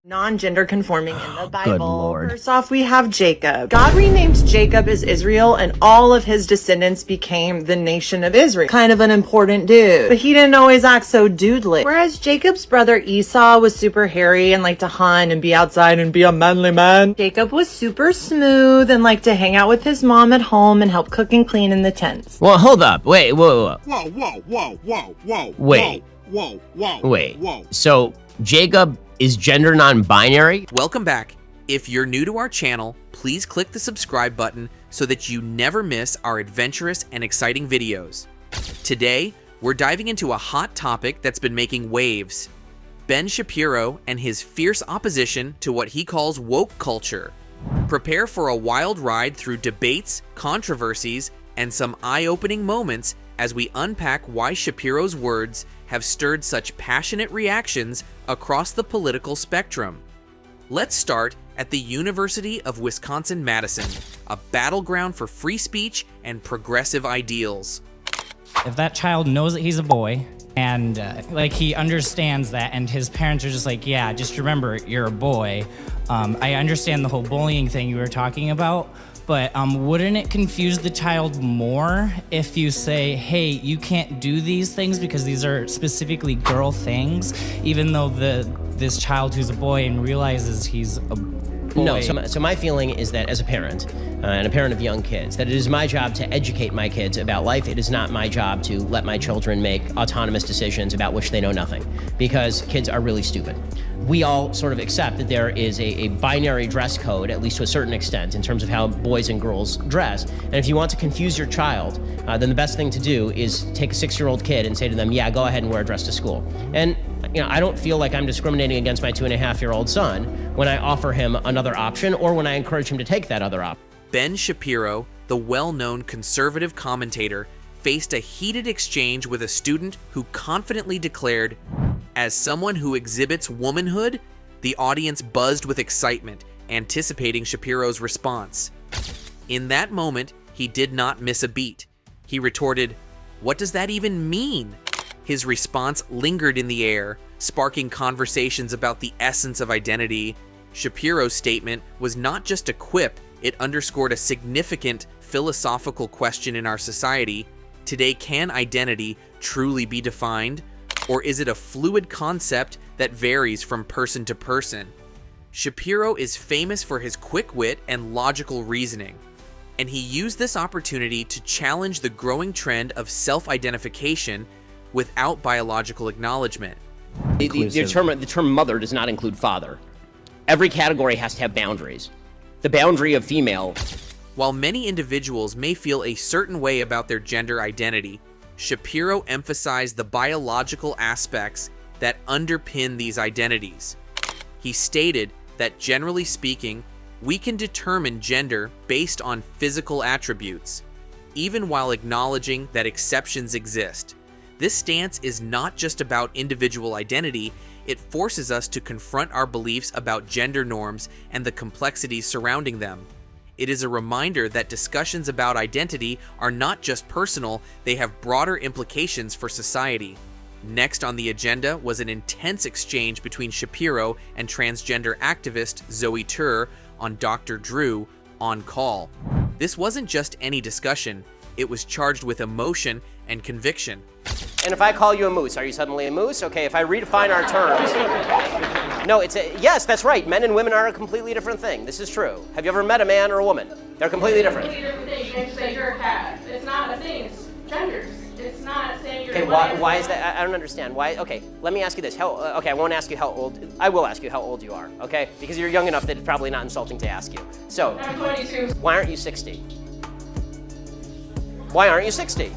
non-gender conforming in the Bible. Good Lord. First off, we have Jacob. God renamed Jacob as Israel, and all of his descendants became the nation of Israel. Kind of an important dude. But he didn't always act so dudeless. Whereas Jacob's brother Esau was super hairy and liked to hunt and be outside and be a manly man, Jacob was super smooth and liked to hang out with his mom at home and help cook and clean in the tents. Well, hold up. Wait, whoa. So, Jacob is gender non-binary? Welcome back. If you're new to our channel, please click the subscribe button so that you never miss our adventurous and exciting videos. Today, we're diving into a hot topic that's been making waves: Ben Shapiro and his fierce opposition to what he calls woke culture. Prepare for a wild ride through debates, controversies, and some eye-opening moments as we unpack why Shapiro's words have stirred such passionate reactions across the political spectrum. Let's start at the University of Wisconsin-Madison, a battleground for free speech and progressive ideals. If that child knows that he's a boy and he understands that, and his parents are just like, yeah, just remember you're a boy. I understand the whole bullying thing you were talking about, but wouldn't it confuse the child more if you say, hey, you can't do these things because these are specifically girl things, even though this child who's a boy and realizes he's a boy? No, so my feeling is that as a parent, and a parent of young kids, that it is my job to educate my kids about life. It is not my job to let my children make autonomous decisions about which they know nothing, because kids are really stupid. We all sort of accept that there is a binary dress code, at least to a certain extent, in terms of how boys and girls dress. And if you want to confuse your child, then the best thing to do is take a 6-year-old kid and say to them, yeah, go ahead and wear a dress to school. And I don't feel like I'm discriminating against my 2.5-year-old son when I offer him another option or when I encourage him to take that other option. Ben Shapiro, the well-known conservative commentator, faced a heated exchange with a student who confidently declared, "As someone who exhibits womanhood," the audience buzzed with excitement, anticipating Shapiro's response. In that moment, he did not miss a beat. He retorted, "What does that even mean?" His response lingered in the air, sparking conversations about the essence of identity. Shapiro's statement was not just a quip, it underscored a significant philosophical question in our society. Today, can identity truly be defined? Or is it a fluid concept that varies from person to person? Shapiro is famous for his quick wit and logical reasoning, and he used this opportunity to challenge the growing trend of self-identification without biological acknowledgement. The term mother does not include father. Every category has to have boundaries. The boundary of female. While many individuals may feel a certain way about their gender identity, Shapiro emphasized the biological aspects that underpin these identities. He stated that, generally speaking, we can determine gender based on physical attributes, even while acknowledging that exceptions exist. This stance is not just about individual identity, it forces us to confront our beliefs about gender norms and the complexities surrounding them. It is a reminder that discussions about identity are not just personal, they have broader implications for society. Next on the agenda was an intense exchange between Shapiro and transgender activist Zoe Tur on Dr. Drew On Call. This wasn't just any discussion, it was charged with emotion and conviction. And if I call you a moose, are you suddenly a moose? Okay, if I redefine our terms. No, yes, that's right. Men and women are a completely different thing. This is true. Have you ever met a man or a woman? They're completely different. Completely different thing. You can say you're a cat. It's not a thing. It's genders. It's not saying you're okay, a man. Why is that? I don't understand. Why? Okay, let me ask you this. Okay, I won't ask you how old. I will ask you how old you are, okay? Because you're young enough that it's probably not insulting to ask you. So, I'm 22. Why aren't you 60? Why aren't you 60?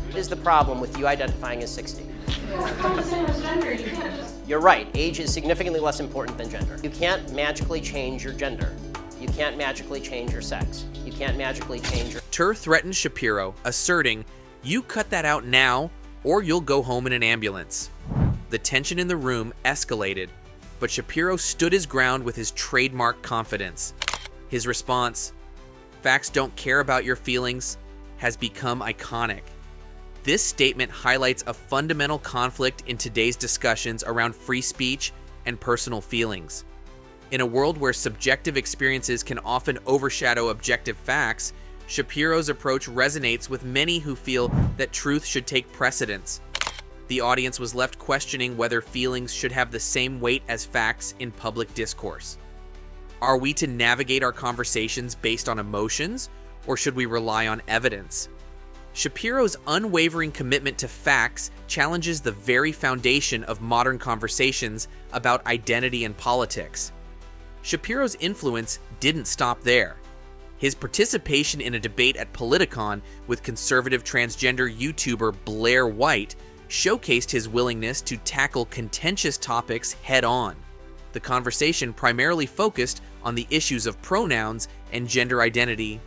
What is the problem with you identifying as 60? It's not the same as gender. You can't just... You're right. Age is significantly less important than gender. You can't magically change your gender. You can't magically change your sex. You can't magically change your... Tur threatened Shapiro, asserting, "You cut that out now, or you'll go home in an ambulance." The tension in the room escalated, but Shapiro stood his ground with his trademark confidence. His response, "Facts don't care about your feelings," has become iconic. This statement highlights a fundamental conflict in today's discussions around free speech and personal feelings. In a world where subjective experiences can often overshadow objective facts, Shapiro's approach resonates with many who feel that truth should take precedence. The audience was left questioning whether feelings should have the same weight as facts in public discourse. Are we to navigate our conversations based on emotions, or should we rely on evidence? Shapiro's unwavering commitment to facts challenges the very foundation of modern conversations about identity and politics. Shapiro's influence didn't stop there. His participation in a debate at Politicon with conservative transgender YouTuber Blair White showcased his willingness to tackle contentious topics head-on. The conversation primarily focused on the issues of pronouns and gender identity.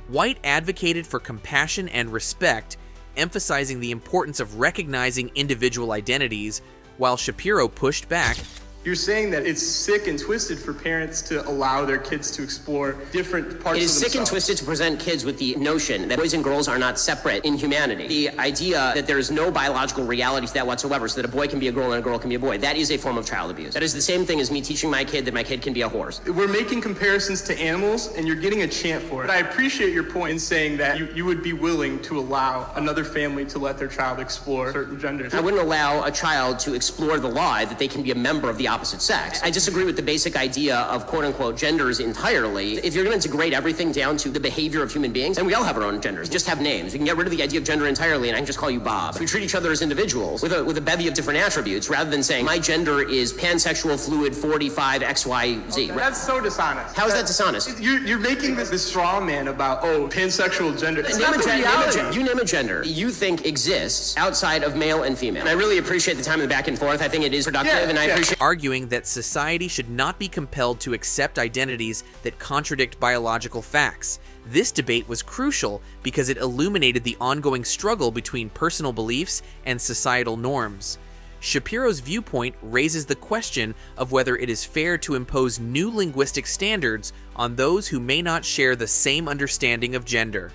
White advocated for compassion and respect, emphasizing the importance of recognizing individual identities, while Shapiro pushed back. You're saying that it's sick and twisted for parents to allow their kids to explore different parts of themselves. It is sick and twisted to present kids with the notion that boys and girls are not separate in humanity. The idea that there is no biological reality to that whatsoever, so that a boy can be a girl and a girl can be a boy, that is a form of child abuse. That is the same thing as me teaching my kid that my kid can be a horse. We're making comparisons to animals, and you're getting a chant for it. I appreciate your point in saying that you would be willing to allow another family to let their child explore certain genders. I wouldn't allow a child to explore the lie that they can be a member of the opposite sex. I disagree with the basic idea of quote-unquote genders entirely. If you're going to degrade everything down to the behavior of human beings, then we all have our own genders. Just have names. We can get rid of the idea of gender entirely, and I can just call you Bob. We treat each other as individuals with a bevy of different attributes, rather than saying my gender is pansexual, fluid, 45, XYZ. Okay, that's so dishonest. How is that dishonest? You're making this straw man about, pansexual gender. It's not the reality. You name a gender you think exists outside of male and female. And I really appreciate the time of the back and forth. I think it is productive, and I appreciate Arguing that society should not be compelled to accept identities that contradict biological facts. This debate was crucial because it illuminated the ongoing struggle between personal beliefs and societal norms. Shapiro's viewpoint raises the question of whether it is fair to impose new linguistic standards on those who may not share the same understanding of gender.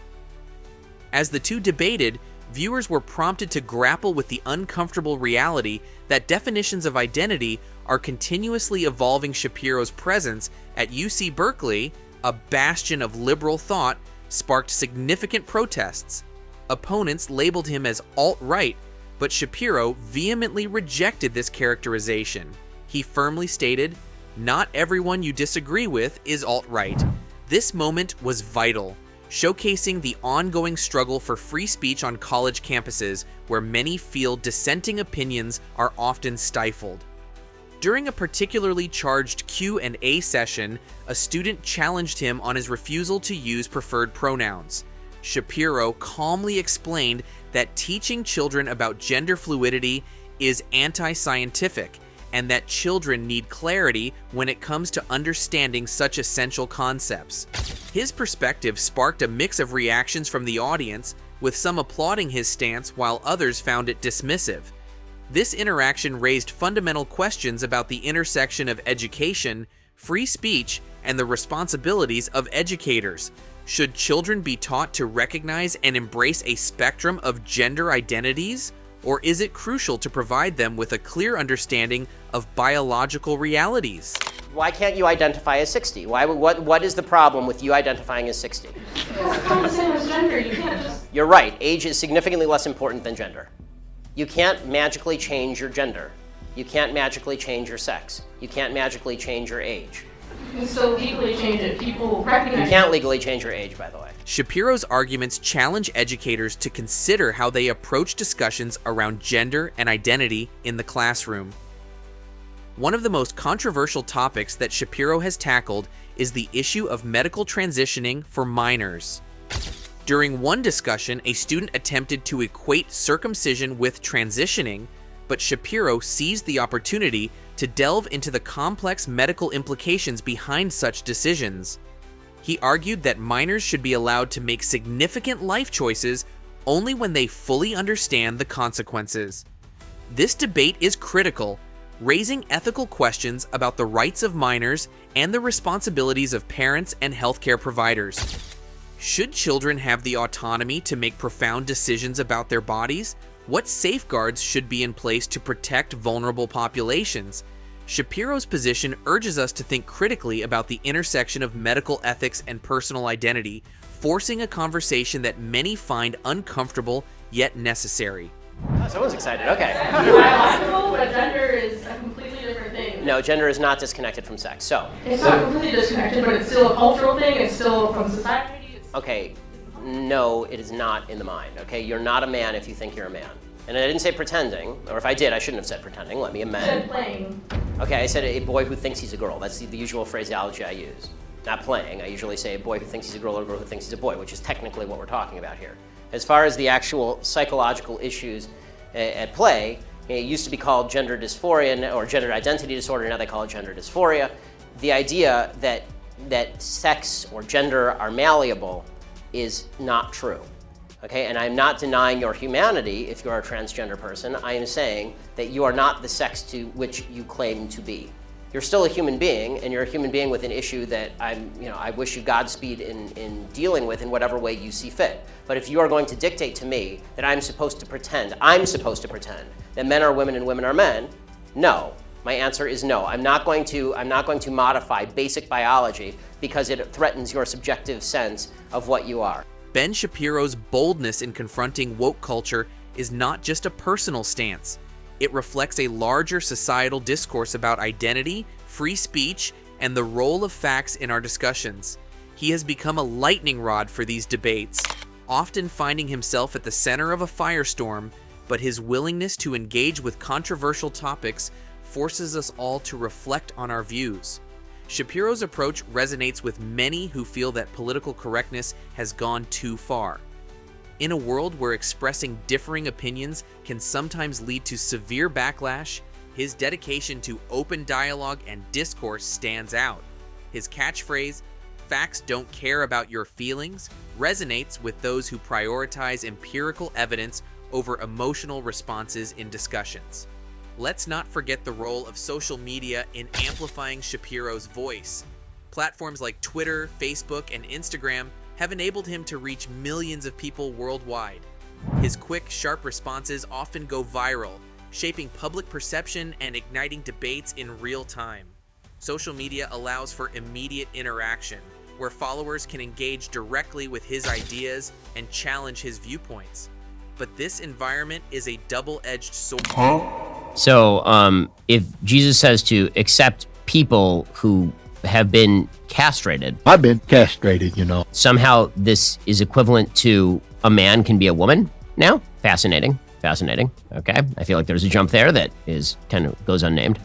As the two debated, viewers were prompted to grapple with the uncomfortable reality that definitions of identity are continuously evolving. Shapiro's presence at UC Berkeley, a bastion of liberal thought, sparked significant protests. Opponents labeled him as alt-right, but Shapiro vehemently rejected this characterization. He firmly stated, "Not everyone you disagree with is alt-right." This moment was vital, showcasing the ongoing struggle for free speech on college campuses, where many feel dissenting opinions are often stifled. During a particularly charged Q&A session, a student challenged him on his refusal to use preferred pronouns. Shapiro calmly explained that teaching children about gender fluidity is anti-scientific, and that children need clarity when it comes to understanding such essential concepts. His perspective sparked a mix of reactions from the audience, with some applauding his stance while others found it dismissive. This interaction raised fundamental questions about the intersection of education, free speech, and the responsibilities of educators. Should children be taught to recognize and embrace a spectrum of gender identities? Or is it crucial to provide them with a clear understanding of biological realities? Why can't you identify as 60? What is the problem with you identifying as 60? It's not the same as gender. You can't just. You're right. Age is significantly less important than gender. You can't magically change your gender. You can't magically change your sex. You can't magically change your age. You can still legally change it. People recognize. You can't legally change your age, by the way. Shapiro's arguments challenge educators to consider how they approach discussions around gender and identity in the classroom. One of the most controversial topics that Shapiro has tackled is the issue of medical transitioning for minors. During one discussion, a student attempted to equate circumcision with transitioning, but Shapiro seized the opportunity to delve into the complex medical implications behind such decisions. He argued that minors should be allowed to make significant life choices only when they fully understand the consequences. This debate is critical, raising ethical questions about the rights of minors and the responsibilities of parents and healthcare providers. Should children have the autonomy to make profound decisions about their bodies? What safeguards should be in place to protect vulnerable populations? Shapiro's position urges us to think critically about the intersection of medical ethics and personal identity, forcing a conversation that many find uncomfortable yet necessary. Oh, someone's excited. Okay. It's biological, but gender is a completely different thing. No, gender is not disconnected from sex. So. It's not completely disconnected, but it's still a cultural thing. It's still from society. Okay. No, it is not in the mind. Okay, you're not a man if you think you're a man. And I didn't say pretending, or if I did, I shouldn't have said pretending. Let me amend. You said playing. Okay, I said a boy who thinks he's a girl. That's the usual phraseology I use. Not playing. I usually say a boy who thinks he's a girl or a girl who thinks he's a boy, which is technically what we're talking about here. As far as the actual psychological issues at play, it used to be called gender dysphoria or gender identity disorder. Now they call it gender dysphoria. The idea that sex or gender are malleable is not true. Okay, and I'm not denying your humanity if you're a transgender person. I am saying that you are not the sex to which you claim to be. You're still a human being, and you're a human being with an issue that I wish you Godspeed in dealing with in whatever way you see fit. But if you are going to dictate to me that I'm supposed to pretend that men are women and women are men, no. My answer is no. I'm not going to modify basic biology because it threatens your subjective sense of what you are. Ben Shapiro's boldness in confronting woke culture is not just a personal stance. It reflects a larger societal discourse about identity, free speech, and the role of facts in our discussions. He has become a lightning rod for these debates, often finding himself at the center of a firestorm, but his willingness to engage with controversial topics forces us all to reflect on our views. Shapiro's approach resonates with many who feel that political correctness has gone too far. In a world where expressing differing opinions can sometimes lead to severe backlash, his dedication to open dialogue and discourse stands out. His catchphrase, "Facts don't care about your feelings," resonates with those who prioritize empirical evidence over emotional responses in discussions. Let's not forget the role of social media in amplifying Shapiro's voice. Platforms like Twitter, Facebook, and Instagram have enabled him to reach millions of people worldwide. His quick, sharp responses often go viral, shaping public perception and igniting debates in real time. Social media allows for immediate interaction, where followers can engage directly with his ideas and challenge his viewpoints. But this environment is a double-edged sword. So, if Jesus says to accept people who have been castrated, I've been castrated, you know. somehow this is equivalent to a man can be a woman now? Fascinating. Okay, I feel like there's a jump there that is kind of goes unnamed.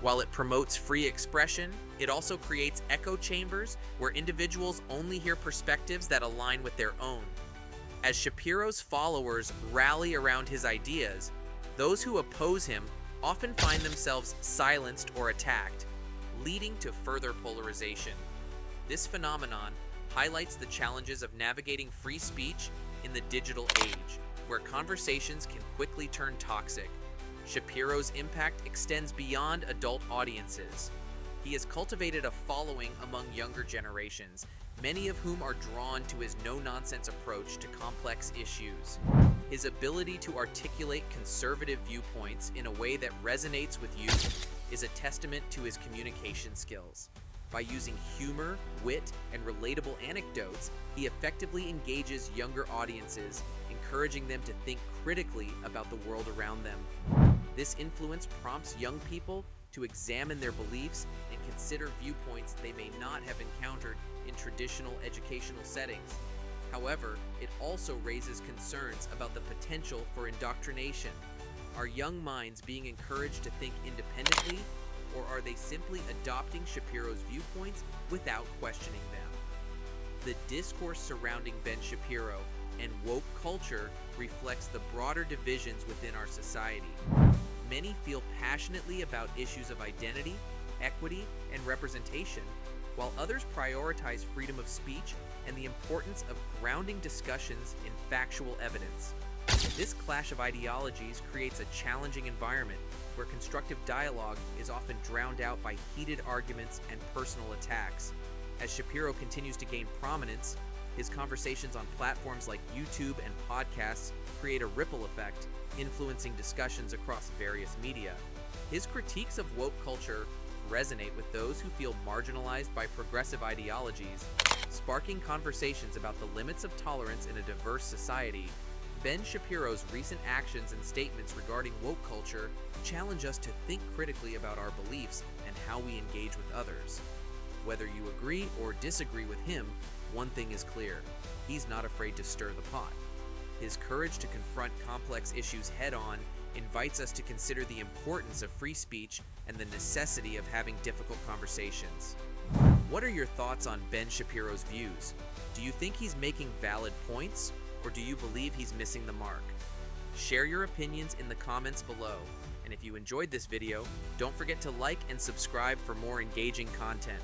While it promotes free expression, it also creates echo chambers where individuals only hear perspectives that align with their own. As Shapiro's followers rally around his ideas, those who oppose him often find themselves silenced or attacked, leading to further polarization. This phenomenon highlights the challenges of navigating free speech in the digital age, where conversations can quickly turn toxic. Shapiro's impact extends beyond adult audiences. He has cultivated a following among younger generations, many of whom are drawn to his no-nonsense approach to complex issues. His ability to articulate conservative viewpoints in a way that resonates with youth is a testament to his communication skills. By using humor, wit, and relatable anecdotes, he effectively engages younger audiences, encouraging them to think critically about the world around them. This influence prompts young people to examine their beliefs and consider viewpoints they may not have encountered in traditional educational settings. However, it also raises concerns about the potential for indoctrination. Are young minds being encouraged to think independently, or are they simply adopting Shapiro's viewpoints without questioning them? The discourse surrounding Ben Shapiro and woke culture reflects the broader divisions within our society. Many feel passionately about issues of identity, equity, and representation, while others prioritize freedom of speech and the importance of grounding discussions in factual evidence. This clash of ideologies creates a challenging environment where constructive dialogue is often drowned out by heated arguments and personal attacks. As Shapiro continues to gain prominence, his conversations on platforms like YouTube and podcasts create a ripple effect, influencing discussions across various media. His critiques of woke culture resonate with those who feel marginalized by progressive ideologies, sparking conversations about the limits of tolerance in a diverse society. Ben Shapiro's recent actions and statements regarding woke culture challenge us to think critically about our beliefs and how we engage with others. Whether you agree or disagree with him, one thing is clear: he's not afraid to stir the pot. His courage to confront complex issues head-on invites us to consider the importance of free speech and the necessity of having difficult conversations. What are your thoughts on Ben Shapiro's views? Do you think he's making valid points, or do you believe he's missing the mark? Share your opinions in the comments below, and if you enjoyed this video, don't forget to like and subscribe for more engaging content.